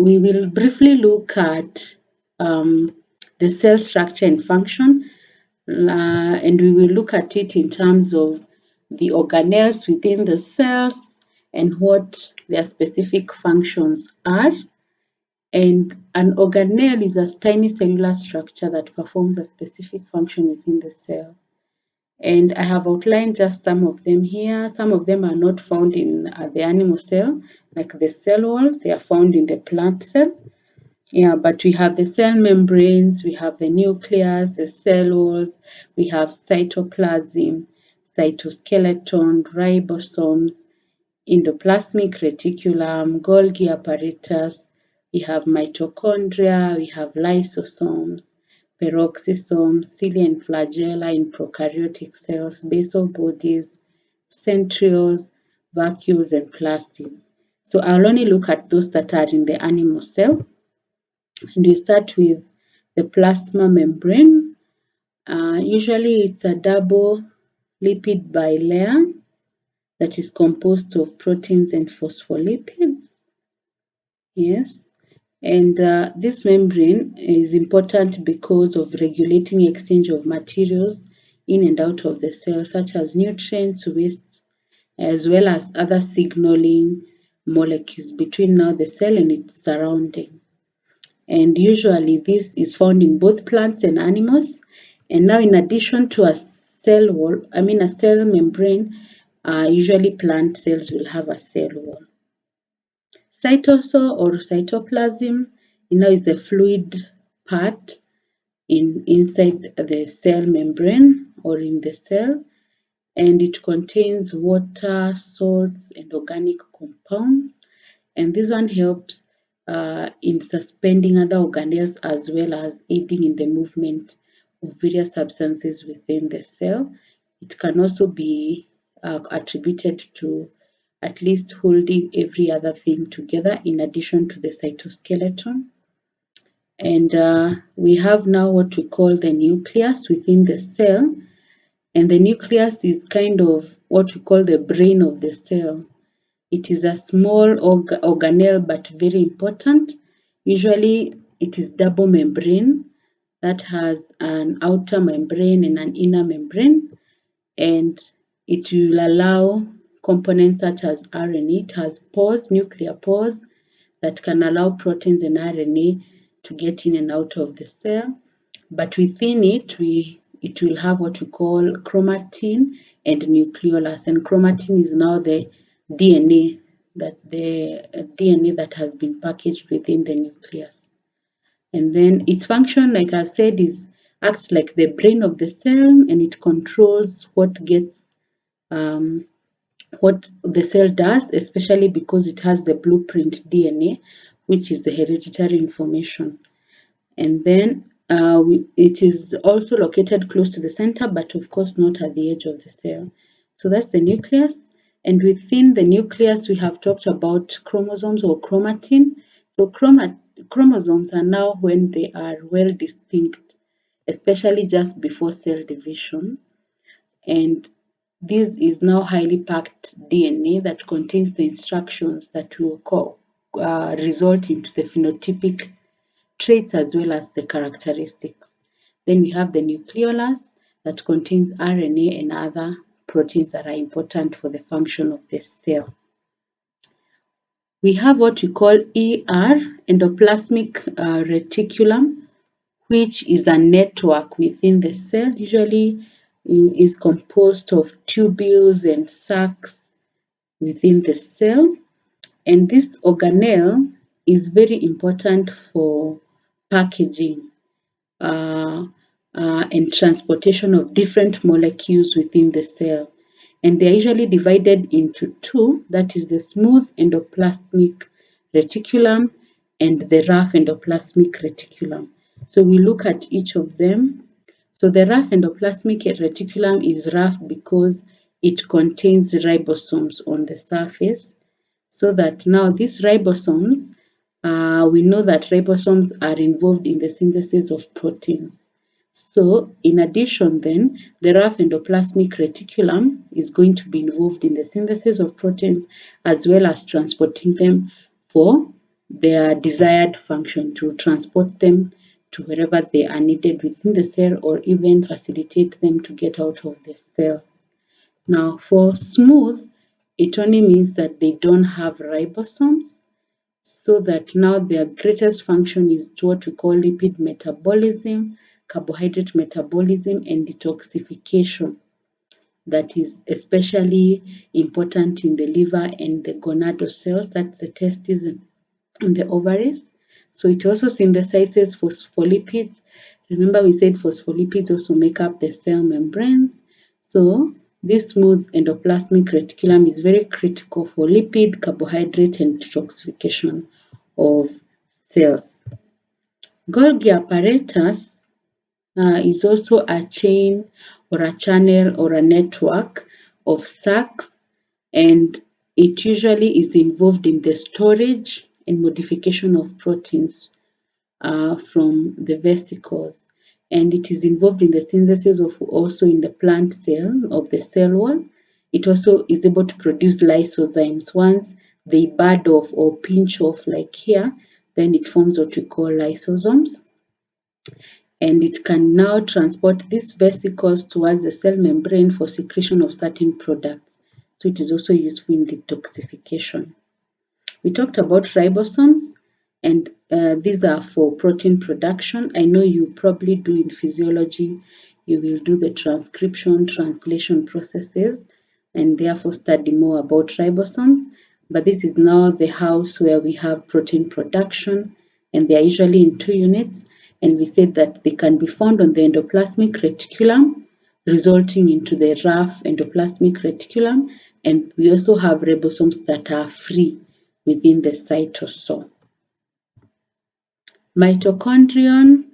we will briefly look at the cell structure and function, and we will look at it in terms of the organelles within the cells and what their specific functions are. And an organelle is a tiny cellular structure that performs a specific function within the cell. And I have outlined just some of them here. Some of them are not found in the animal cell, like the cell wall. They are found in the plant cell. Yeah, but we have the cell membranes, we have the nucleus, the cell walls, we have cytoplasm, cytoskeleton, ribosomes, endoplasmic reticulum, Golgi apparatus, we have mitochondria, we have lysosomes, peroxisomes, cilia and flagella in prokaryotic cells, basal bodies, centrioles, vacuoles, and plastids. So I'll only look at those that are in the animal cell. And we start with the plasma membrane. Usually it's a double lipid bilayer that is composed of proteins and phospholipids. Yes, and this membrane is important because of regulating exchange of materials in and out of the cell, such as nutrients, wastes, as well as other signaling molecules between now the cell and its surrounding. And usually this is found in both plants and animals. And now, in addition to a cell wall, a cell membrane, usually plant cells will have a cell wall. Cytosol or cytoplasm, is the fluid part inside the cell membrane or in the cell, and it contains water, salts, and organic compounds. And this one helps in suspending other organelles as well as aiding in the movement of various substances within the cell. It can also be attributed to at least holding every other thing together in addition to the cytoskeleton. And we have now what we call the nucleus within the cell. And the nucleus is kind of what we call the brain of the cell. It is a small organelle but very important. Usually it is double membrane that has an outer membrane and an inner membrane, and it will allow components such as RNA. It has pores, nuclear pores, that can allow proteins and RNA to get in and out of the cell. But within it, it will have what we call chromatin and nucleolus. And chromatin is now the DNA that has been packaged within the nucleus. And then its function, like I said, acts like the brain of the cell, and it controls what the cell does, especially because it has the blueprint DNA, which is the hereditary information. And then it is also located close to the center, but of course not at the edge of the cell. So that's the nucleus. And within the nucleus, we have talked about chromosomes or chromatin. So chromosomes are now when they are well distinct, especially just before cell division. And this is now highly packed DNA that contains the instructions that will result into the phenotypic traits as well as the characteristics. Then we have the nucleolus that contains RNA and other proteins that are important for the function of the cell. We have what we call ER, endoplasmic reticulum, which is a network within the cell. Usually is composed of tubules and sacs within the cell. And this organelle is very important for packaging and transportation of different molecules within the cell. And they are usually divided into two, that is the smooth endoplasmic reticulum and the rough endoplasmic reticulum. So we look at each of them. So the rough endoplasmic reticulum is rough because it contains ribosomes on the surface. So that now these ribosomes, we know that ribosomes are involved in the synthesis of proteins. So in addition then, the rough endoplasmic reticulum is going to be involved in the synthesis of proteins as well as transporting them for their desired function, to transport them to wherever they are needed within the cell, or even facilitate them to get out of the cell. Now, for smooth, it only means that they don't have ribosomes, so that now their greatest function is what we call lipid metabolism, carbohydrate metabolism, and detoxification. That is especially important in the liver and the gonadal cells, that's the testes and the ovaries. So it also synthesizes phospholipids. Remember, we said phospholipids also make up the cell membranes. So this smooth endoplasmic reticulum is very critical for lipid, carbohydrate, and detoxification of cells. Golgi apparatus is also a chain or a channel or a network of sacs, and it usually is involved in the storage and modification of proteins from the vesicles, and it is involved in the synthesis of also in the plant cell of the cell wall. It also is able to produce lysozymes. Once they bud off or pinch off like here, then it forms what we call lysosomes, and it can now transport these vesicles towards the cell membrane for secretion of certain products. So it is also useful in detoxification. We talked about ribosomes, and these are for protein production. I know you probably do in physiology, you will do the transcription, translation processes, and therefore study more about ribosomes. But this is now the house where we have protein production, and they are usually in two units. And we said that they can be found on the endoplasmic reticulum, resulting into the rough endoplasmic reticulum. And we also have ribosomes that are free within the cytosol. Mitochondrion,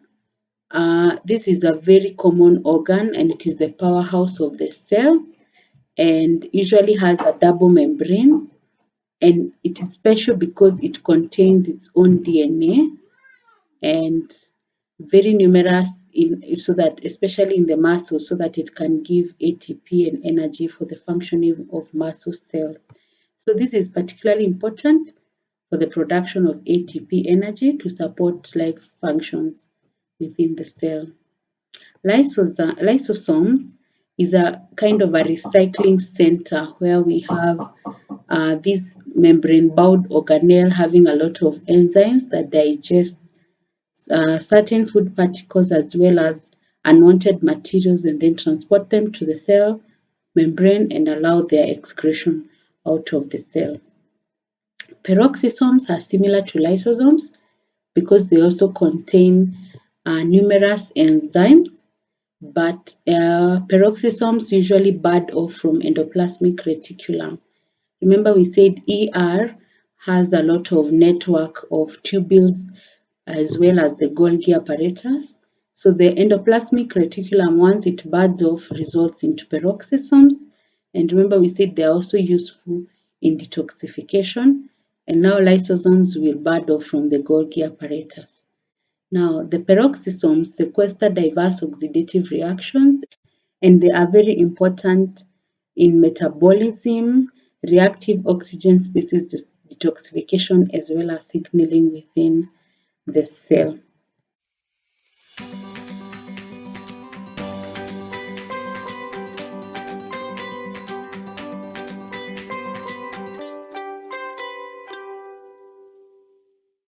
this is a very common organ, and it is the powerhouse of the cell, and usually has a double membrane, and it is special because it contains its own DNA, and very numerous so that especially in the muscles, so that it can give ATP and energy for the functioning of muscle cells. So this is particularly important for the production of ATP energy to support life functions within the cell. Lysosomes is a kind of a recycling center where we have this membrane-bound organelle having a lot of enzymes that digest certain food particles as well as unwanted materials, and then transport them to the cell membrane and allow their excretion out of the cell. Peroxisomes are similar to lysosomes because they also contain numerous enzymes, but peroxisomes usually bud off from endoplasmic reticulum. Remember, we said ER has a lot of network of tubules as well as the Golgi apparatus. So the endoplasmic reticulum, once it buds off, results into peroxisomes. And remember, we said they're also useful in detoxification. And now lysosomes will bud off from the Golgi apparatus. Now, the peroxisomes sequester diverse oxidative reactions, and they are very important in metabolism, reactive oxygen species detoxification, as well as signaling within the cell.